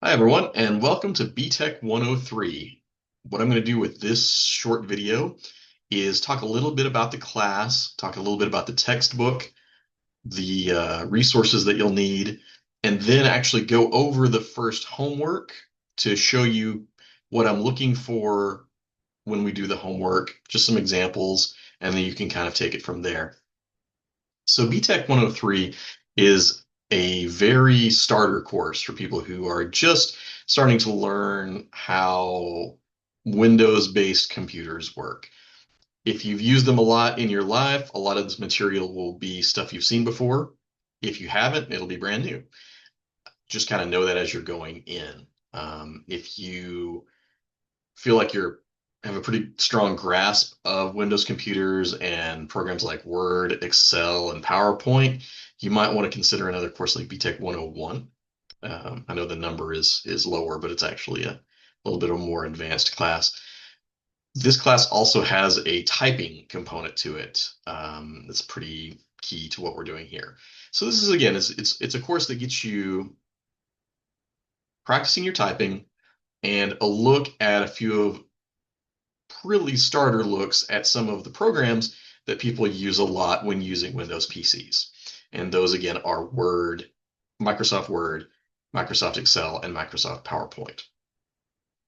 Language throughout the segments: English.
Hi, everyone, and welcome to Btec 103. What I'm going to do with this short video is talk a little bit about the class, talk a little bit about the textbook, the resources that you'll need, and then actually go over the first homework to show you what I'm looking for when we do the homework, just some examples, and then you can kind of take it from there. So BTEC 103 is a very starter course for people who are just starting to learn how Windows-based computers work. If you've used them a lot in your life, a lot of this material will be stuff you've seen before. If you haven't, it'll be brand new. Just kind of know that as you're going in. If you feel like you're have a pretty strong grasp of Windows computers and programs like Word, Excel, and PowerPoint, you might want to consider another course like BTech 101. I know the number is lower, but it's actually a little bit of a more advanced class. This class also has a typing component to it. That's pretty key to what we're doing here. So this is again, it's a course that gets you practicing your typing and a look at a few of really starter looks at some of the programs that people use a lot when using Windows PCs. And those again are Word, Microsoft Excel, and Microsoft PowerPoint.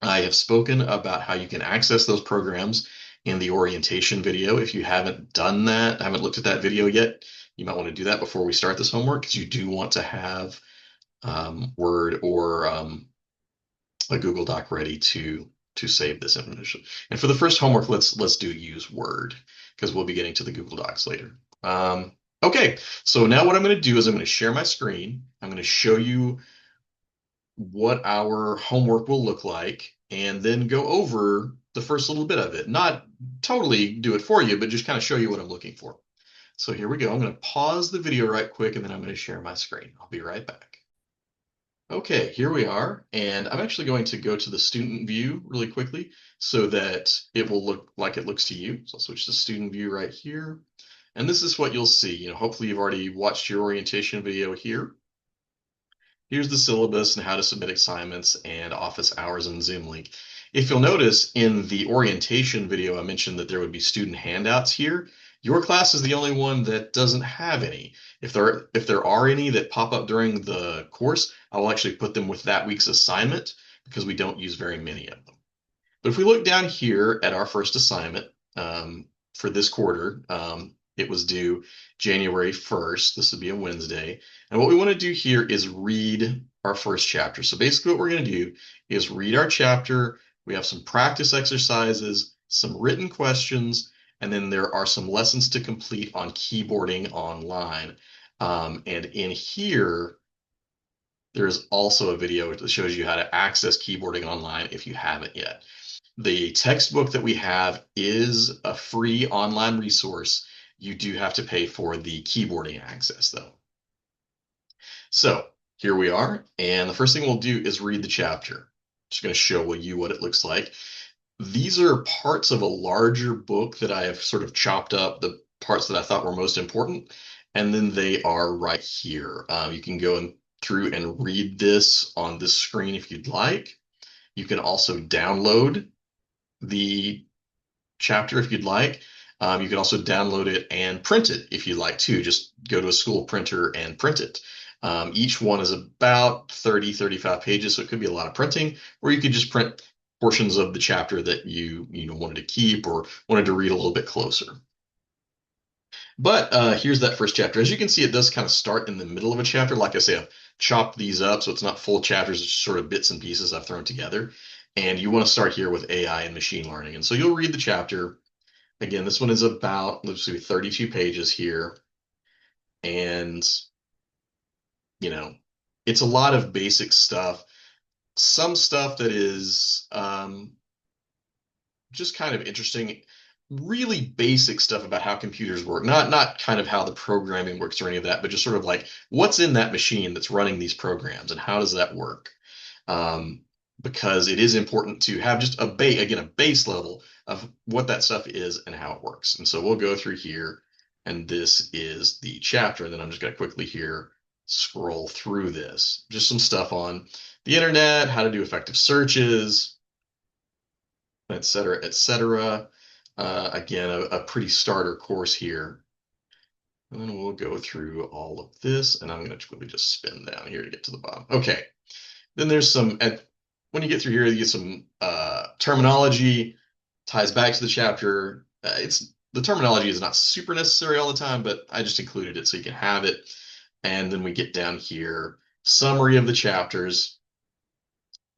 I have spoken about how you can access those programs in the orientation video. If you haven't done that, haven't looked at that video yet, you might want to do that before we start this homework because you do want to have Word or a Google Doc ready to save this information. And for the first homework, let's do use Word because we'll be getting to the Google Docs later. Okay, so now what I'm going to do is I'm going to share my screen. I'm going to show you what our homework will look like and then go over the first little bit of it. Not totally do it for you, but just kind of show you what I'm looking for. So here we go. I'm going to pause the video right quick and then I'm going to share my screen. I'll be right back. Okay, here we are, and I'm actually going to go to the student view really quickly so that it will look like it looks to you. So I'll switch to student view right here. And this is what you'll see. Hopefully you've already watched your orientation video here. Here's the syllabus and how to submit assignments and office hours and Zoom link. If you'll notice in the orientation video, I mentioned that there would be student handouts here. Your class is the only one that doesn't have any. If there are any that pop up during the course, I will actually put them with that week's assignment because we don't use very many of them. But if we look down here at our first assignment for this quarter, it was due January 1st. This would be a Wednesday. And what we want to do here is read our first chapter. So basically what we're going to do is read our chapter. We have some practice exercises, some written questions, and then there are some lessons to complete on keyboarding online. And in here, there's also a video that shows you how to access keyboarding online if you haven't yet. The textbook that we have is a free online resource. You do have to pay for the keyboarding access, though. So here we are, and the first thing we'll do is read the chapter. Just going to show you what it looks like. These are parts of a larger book that I have sort of chopped up, the parts that I thought were most important, and then they are right here. You can go through and read this on this screen if you'd like. You can also download the chapter if you'd like. You can also download it and print it if you'd like to. Just go to a school printer and print it. Each one is about 30, 35 pages, so it could be a lot of printing, or you could just print portions of the chapter that you wanted to keep or wanted to read a little bit closer. But here's that first chapter. As you can see, it does kind of start in the middle of a chapter. Like I say, I've chopped these up, so it's not full chapters, it's just sort of bits and pieces I've thrown together. And you want to start here with AI and machine learning. And so you'll read the chapter. Again, this one is about, let's see, 32 pages here. And, you know, it's a lot of basic stuff. Some stuff that is just kind of interesting, really basic stuff about how computers work. Not kind of how the programming works or any of that, but just sort of like what's in that machine that's running these programs and how does that work? Because it is important to have just a base level of what that stuff is and how it works. And so we'll go through here, and this is the chapter. And then I'm just going to quickly here scroll through this. Just some stuff on the internet, how to do effective searches, et cetera, et cetera. Again, a pretty starter course here. And then we'll go through all of this, and I'm going to quickly just spin down here to get to the bottom. Okay. Then there's some, when you get through here, you get some terminology, ties back to the chapter. The terminology is not super necessary all the time, but I just included it so you can have it. And then we get down here, summary of the chapters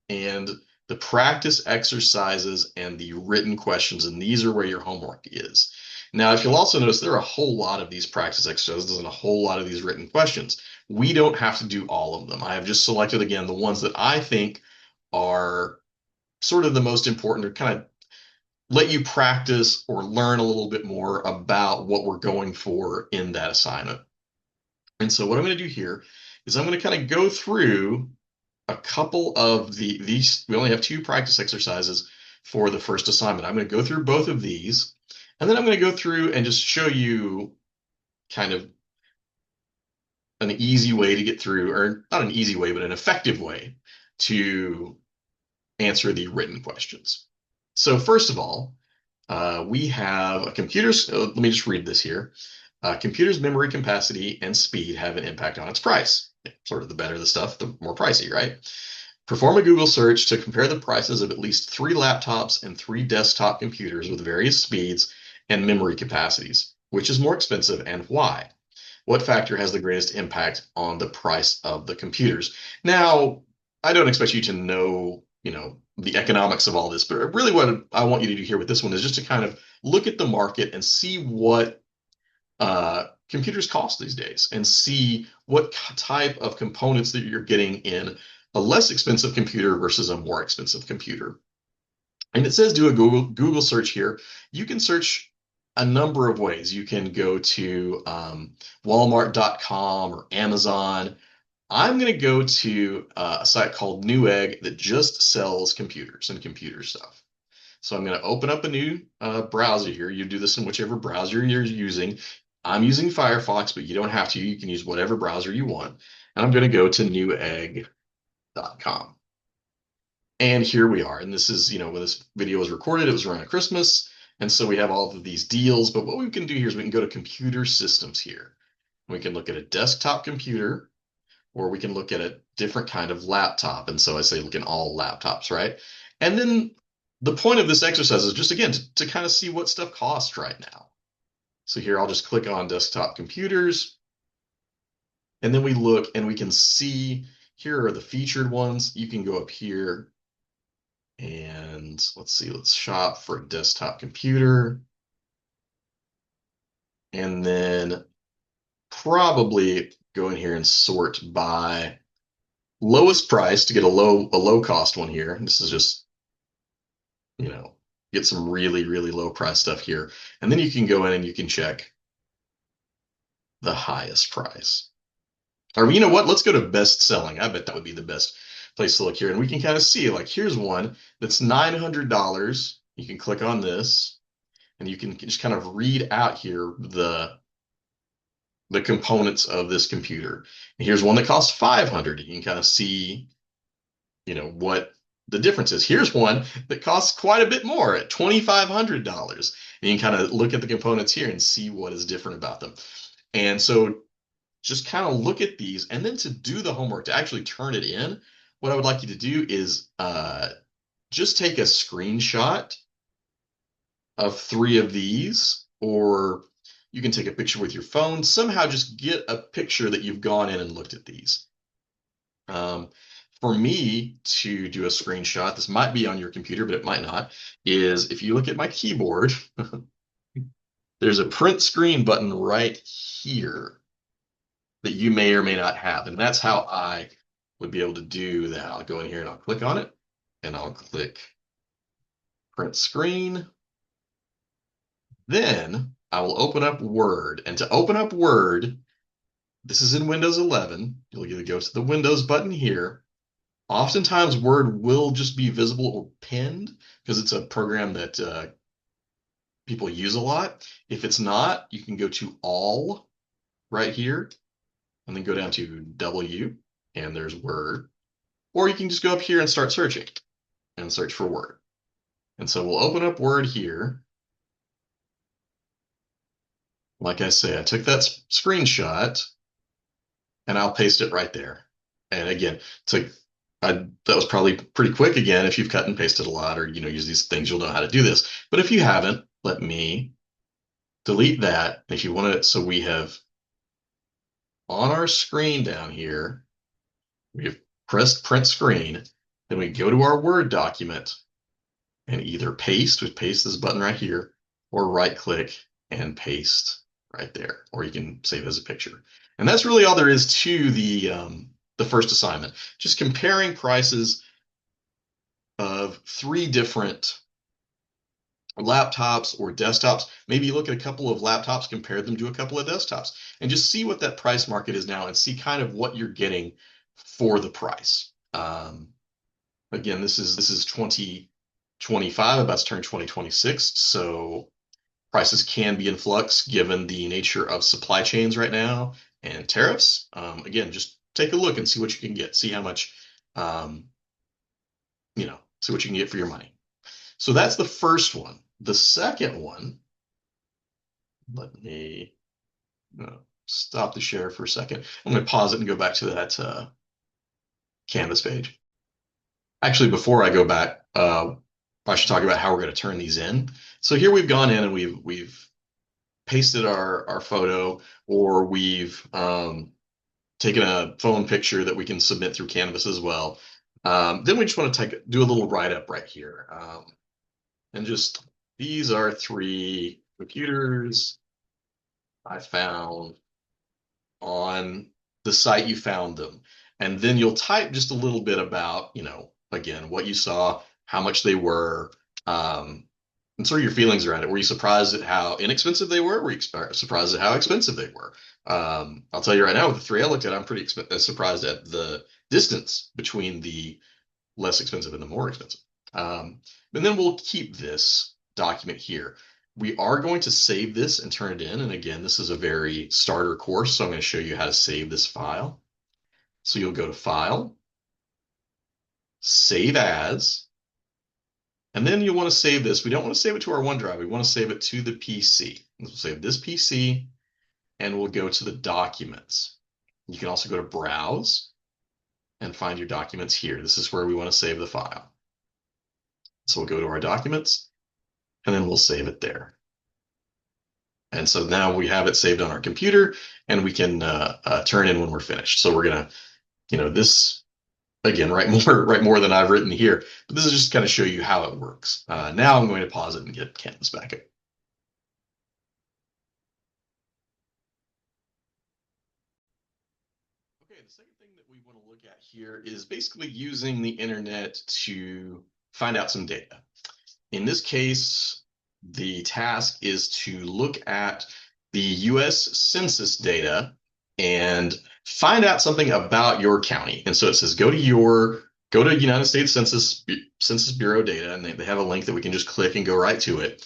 and the practice exercises and the written questions, and these are where your homework is. Now, if you'll also notice, there are a whole lot of these practice exercises and a whole lot of these written questions. We don't have to do all of them. I have just selected, again, the ones that I think are sort of the most important or kind of let you practice or learn a little bit more about what we're going for in that assignment. And so what I'm going to do here is I'm going to kind of go through a couple of these. We only have two practice exercises for the first assignment. I'm going to go through both of these, and then I'm going to go through and just show you kind of an easy way to get through, or not an easy way, but an effective way to answer the written questions. So first of all, we have a computer's, let me just read this here. Computer's memory capacity and speed have an impact on its price. Sort of the better the stuff, the more pricey, right? Perform a Google search to compare the prices of at least 3 laptops and 3 desktop computers with various speeds and memory capacities. Which is more expensive and why? What factor has the greatest impact on the price of the computers? Now, I don't expect you to know, the economics of all this, but really what I want you to do here with this one is just to kind of look at the market and see what computers cost these days and see what type of components that you're getting in a less expensive computer versus a more expensive computer. And it says do a Google search here. You can search a number of ways. You can go to Walmart.com or Amazon. I'm going to go to a site called Newegg that just sells computers and computer stuff. So I'm going to open up a new browser here. You do this in whichever browser you're using. I'm using Firefox, but you don't have to. You can use whatever browser you want. And I'm going to go to newegg.com. And here we are. And this is, when this video was recorded, it was around Christmas. And so we have all of these deals. But what we can do here is we can go to computer systems here. We can look at a desktop computer, or we can look at a different kind of laptop. And so I say look in all laptops, right? And then the point of this exercise is just, again, to kind of see what stuff costs right now. So here I'll just click on desktop computers. And then we look and we can see here are the featured ones. You can go up here and let's see, let's shop for a desktop computer. And then probably go in here and sort by lowest price to get a low cost one here. This is just, get some really, really low price stuff here. And then you can go in and you can check the highest price. Or you know what? Let's go to best selling. I bet that would be the best place to look here. And we can kind of see, like, here's one that's $900. You can click on this and you can just kind of read out here the components of this computer. And here's one that costs $500. You can kind of see, what the difference is. Here's one that costs quite a bit more at $2,500. And you can kind of look at the components here and see what is different about them. And so just kind of look at these, and then to do the homework, to actually turn it in, what I would like you to do is just take a screenshot of 3 of these, or you can take a picture with your phone. Somehow just get a picture that you've gone in and looked at these. For me to do a screenshot, this might be on your computer, but it might not, is if you look at my keyboard, there's a print screen button right here that you may or may not have. And that's how I would be able to do that. I'll go in here and I'll click on it and I'll click print screen. Then I will open up Word. And to open up Word, this is in Windows 11. You'll either go to the Windows button here. Oftentimes Word will just be visible or pinned because it's a program that people use a lot. If it's not, you can go to All right here and then go down to W, and there's Word. or you can just go up here and start searching and search for Word. And so we'll open up Word here. Like I say, I took that screenshot and I'll paste it right there. And again, that was probably pretty quick again. If you've cut and pasted a lot or use these things, you'll know how to do this. But if you haven't, let me delete that. If you want it, so we have on our screen down here, we have pressed print screen. Then we go to our Word document and either paste, we paste this button right here, or right click and paste right there. Or you can save it as a picture. And that's really all there is to the first assignment. Just comparing prices of 3 different laptops or desktops. Maybe you look at a couple of laptops, compare them to a couple of desktops, and just see what that price market is now and see kind of what you're getting for the price. Again, this is 2025, about to turn 2026, so prices can be in flux given the nature of supply chains right now and tariffs. Again, just take a look and see what you can get. See how much, see what you can get for your money. So that's the first one. The second one, let me stop the share for a second. I'm going to pause it and go back to that Canvas page. Actually, before I go back, I should talk about how we're going to turn these in. So here we've gone in and we've pasted our photo, or we've taken a phone picture that we can submit through Canvas as well. Then we just want to do a little write-up right here. And just, these are 3 computers I found on the site you found them. And then you'll type just a little bit about, again, what you saw, how much they were, and sort of your feelings around it. Were you surprised at how inexpensive they were? Were you surprised at how expensive they were? I'll tell you right now, with the 3 I looked at, I'm pretty surprised at the distance between the less expensive and the more expensive. And then we'll keep this document here. We are going to save this and turn it in. And again, this is a very starter course, so I'm going to show you how to save this file. So you'll go to File, Save As, and then you'll want to save this. We don't want to save it to our OneDrive. We want to save it to the PC. We'll save this PC, and we'll go to the Documents. You can also go to Browse and find your documents here. This is where we want to save the file. So we'll go to our Documents, and then we'll save it there. And so now we have it saved on our computer, and we can turn in when we're finished. So we're gonna, this again, write more than I've written here, but this is just kind of show you how it works. Now I'm going to pause it and get Canvas back up. Okay, the second thing that we want to look at here is basically using the internet to find out some data. In this case, the task is to look at the US Census data and find out something about your county. And so it says go to United States Census Bureau data, and they have a link that we can just click and go right to it.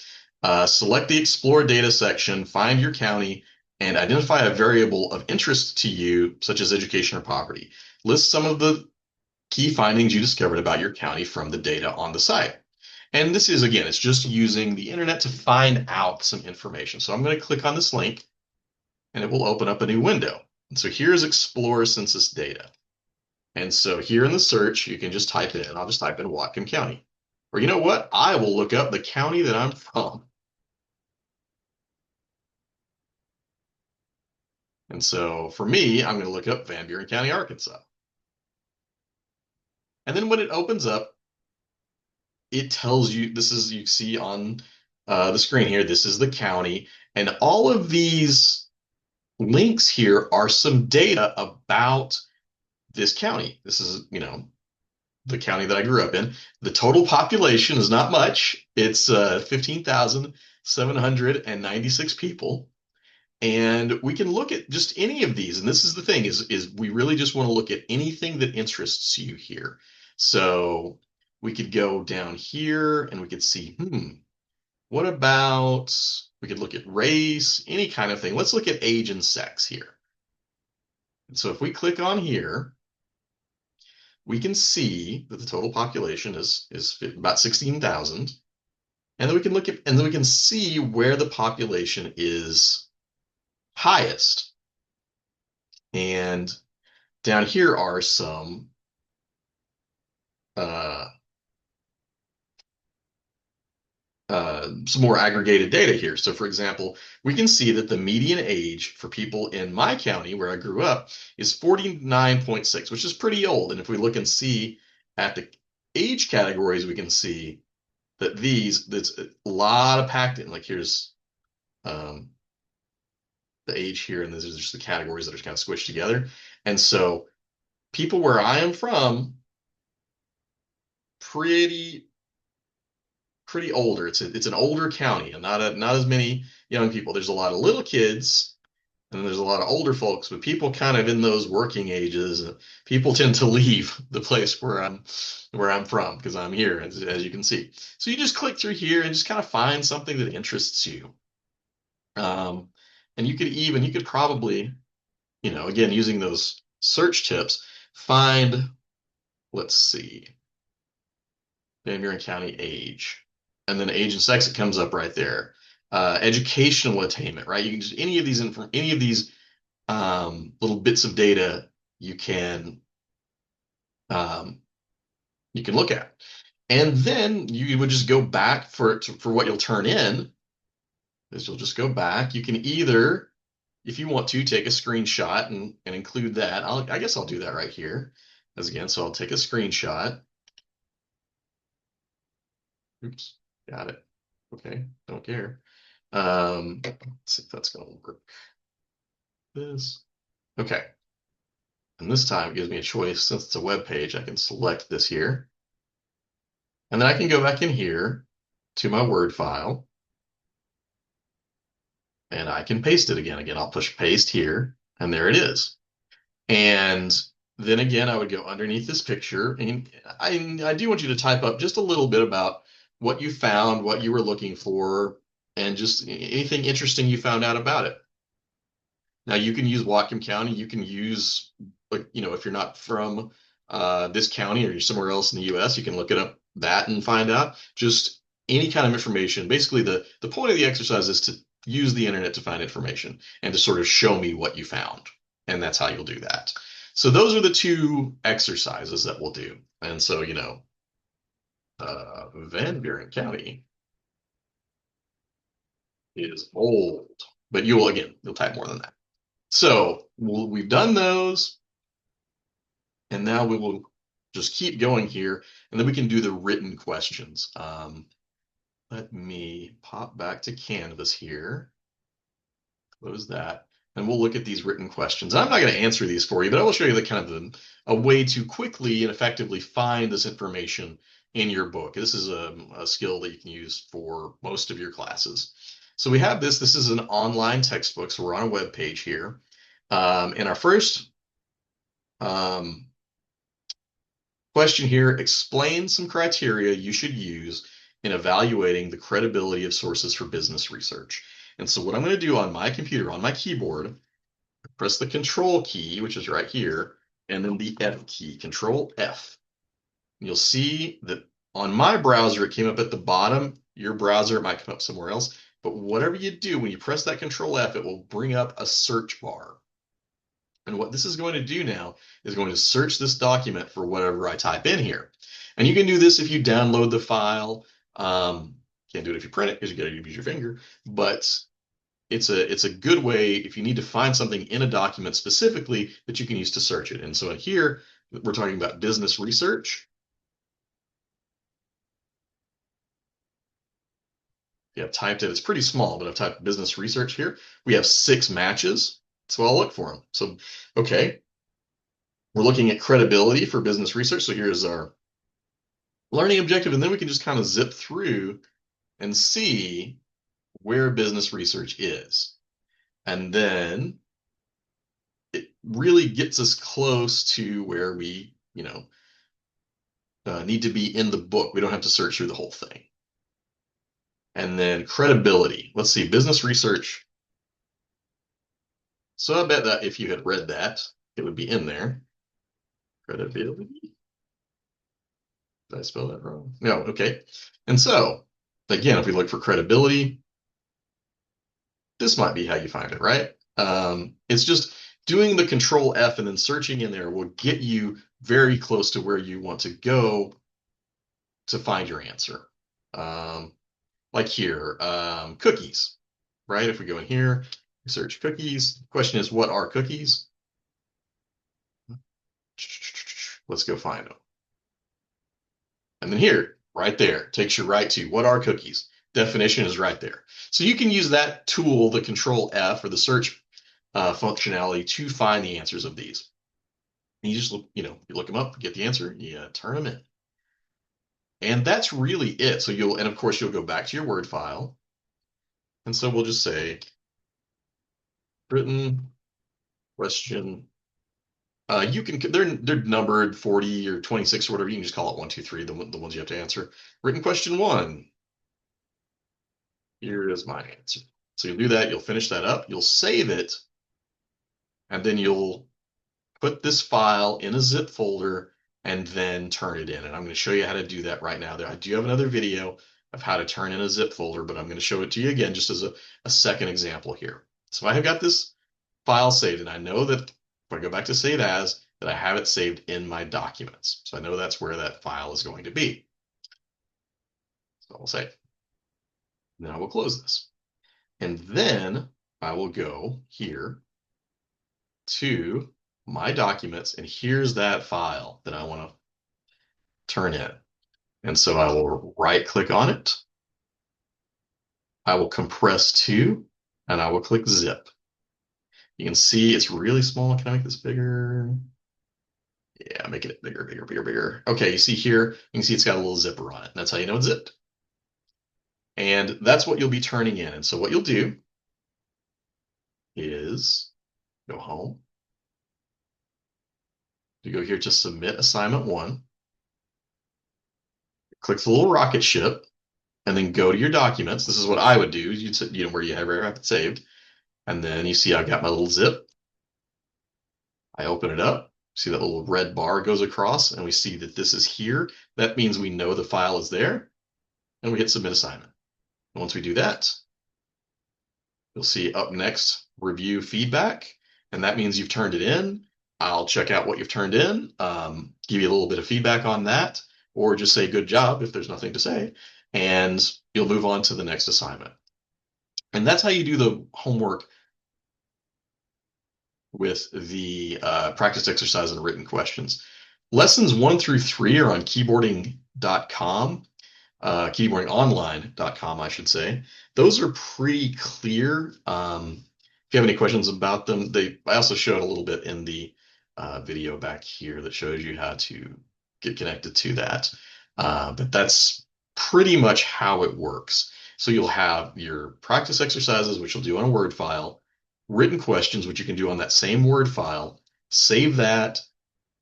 Select the Explore Data section, find your county, and identify a variable of interest to you, such as education or poverty. List some of the key findings you discovered about your county from the data on the site. And this is, again, it's just using the internet to find out some information. So I'm going to click on this link, and it will open up a new window. And so here's Explore Census Data. And so here in the search, you can just type in, I'll just type in Whatcom County. Or you know what? I will look up the county that I'm from. And so for me, I'm going to look up Van Buren County, Arkansas. And then when it opens up, it tells you, this is, you see on the screen here, this is the county. And all of these links here are some data about this county. This is, the county that I grew up in. The total population is not much. It's 15,796 people. And we can look at just any of these. And this is the thing is we really just want to look at anything that interests you here. So we could go down here and we could see, what about, we could look at race, any kind of thing. Let's look at age and sex here. And so if we click on here, we can see that the total population is about 16,000. And then we can look at, and then we can see where the population is highest. And down here are uh, some more aggregated data here. So, for example, we can see that the median age for people in my county where I grew up is 49.6, which is pretty old. And if we look and see at the age categories, we can see that that's a lot of packed in. Like here's um, the age here, and these are just the categories that are kind of squished together. And so people where I am from, pretty older. It's an older county and not as many young people. There's a lot of little kids and there's a lot of older folks, but people kind of in those working ages, people tend to leave the place where I'm from because I'm here, as you can see. So you just click through here and just kind of find something that interests you. Um, and you could probably, again, using those search tips, find, let's see, Van Buren County age, and then age and sex. It comes up right there. Educational attainment, right? You can just any of these little bits of data you can um, you can look at, and then you would just go back for what you'll turn in. Is you'll just go back. You can either, if you want to, take a screenshot and include that. I guess I'll do that right here. As again, so I'll take a screenshot. Oops, got it. Okay, don't care. Let's see if that's gonna work. This. Okay. And this time it gives me a choice. Since it's a web page, I can select this here. And then I can go back in here to my Word file and I can paste it again. Again, I'll push paste here and there it is. And then again, I would go underneath this picture and I do want you to type up just a little bit about what you found, what you were looking for, and just anything interesting you found out about it. Now you can use Whatcom County. You can use, like, if you're not from this county or you're somewhere else in the U.S., you can look it up that and find out just any kind of information. Basically, the point of the exercise is to use the internet to find information and to sort of show me what you found, and that's how you'll do that. So those are the two exercises that we'll do. And so, Van Buren County is old, but you'll type more than that. So we've done those, and now we will just keep going here, and then we can do the written questions. Let me pop back to Canvas here, close that, and we'll look at these written questions. I'm not going to answer these for you, but I will show you a way to quickly and effectively find this information in your book. This is a skill that you can use for most of your classes. So we have this. This is an online textbook, so we're on a web page here. And our first question here, explain some criteria you should use in evaluating the credibility of sources for business research. And so what I'm going to do on my computer, on my keyboard, press the Control key, which is right here, and then the F key, Control F. And you'll see that on my browser, it came up at the bottom. Your browser, it might come up somewhere else. But whatever you do, when you press that Control F, it will bring up a search bar. And what this is going to do now is going to search this document for whatever I type in here. And you can do this if you download the file. Can't do it if you print it because you got to use your finger. But it's a good way if you need to find something in a document specifically that you can use to search it. And so in here, we're talking about business research. Yeah, I've typed it. It's pretty small, but I've typed business research here. We have 6 matches. So I'll look for them. So, okay, we're looking at credibility for business research. So here's our learning objective, and then we can just kind of zip through and see where business research is. And then it really gets us close to where we, need to be in the book. We don't have to search through the whole thing. And then credibility. Let's see, business research. So I bet that if you had read that, it would be in there. Credibility. Did I spell that wrong? No, okay. And so, again, if we look for credibility, this might be how you find it, right? It's just doing the control F and then searching in there will get you very close to where you want to go to find your answer. Um, like here, cookies, right? If we go in here, we search cookies. The question is, what are cookies? Let's go find them. And then here, right there, takes you right to what are cookies? Definition is right there. So you can use that tool, the control F or the search functionality to find the answers of these. And you just look, you look them up, get the answer, you turn them in. And that's really it. So and of course, you'll go back to your Word file. And so we'll just say written question. You can, they're numbered 40 or 26 or whatever. You can just call it 1, 2, 3, the ones you have to answer. Written question 1. Here is my answer. So you'll do that, you'll finish that up, you'll save it, and then you'll put this file in a zip folder and then turn it in. And I'm going to show you how to do that right now. I do have another video of how to turn in a zip folder, but I'm going to show it to you again just as a second example here. So I have got this file saved, and I know that if I go back to save as, that I have it saved in my documents. So I know that's where that file is going to be. So I'll save. Then I will close this. And then I will go here to my documents, and here's that file that I want to turn in. And so I will right click on it. I will compress to, and I will click zip. You can see it's really small. Can I make this bigger? Yeah, making it bigger, bigger, bigger, bigger. Okay, you see here, you can see it's got a little zipper on it. That's how you know it's zipped. And that's what you'll be turning in. And so what you'll do is go home. You go here to submit assignment 1. Click the little rocket ship, and then go to your documents. This is what I would do. You know where you have it saved. And then you see I've got my little zip. I open it up. See that little red bar goes across, and we see that this is here. That means we know the file is there, and we hit submit assignment. And once we do that, you'll see up next, review feedback, and that means you've turned it in. I'll check out what you've turned in, give you a little bit of feedback on that, or just say good job if there's nothing to say, and you'll move on to the next assignment. And that's how you do the homework with the practice exercise and written questions. Lessons 1 through 3 are on keyboarding.com, keyboardingonline.com, I should say. Those are pretty clear. If you have any questions about them, I also showed a little bit in the video back here that shows you how to get connected to that. But that's pretty much how it works. So you'll have your practice exercises, which you'll do on a Word file, written questions, which you can do on that same Word file, save that,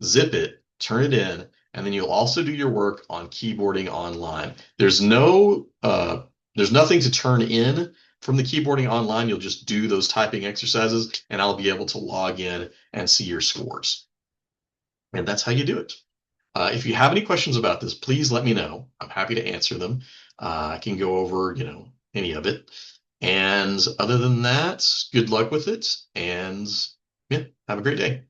zip it, turn it in, and then you'll also do your work on Keyboarding Online. There's nothing to turn in from the Keyboarding Online. You'll just do those typing exercises, and I'll be able to log in and see your scores. And that's how you do it. If you have any questions about this, please let me know. I'm happy to answer them. I can go over, any of it. And other than that, good luck with it, and yeah, have a great day.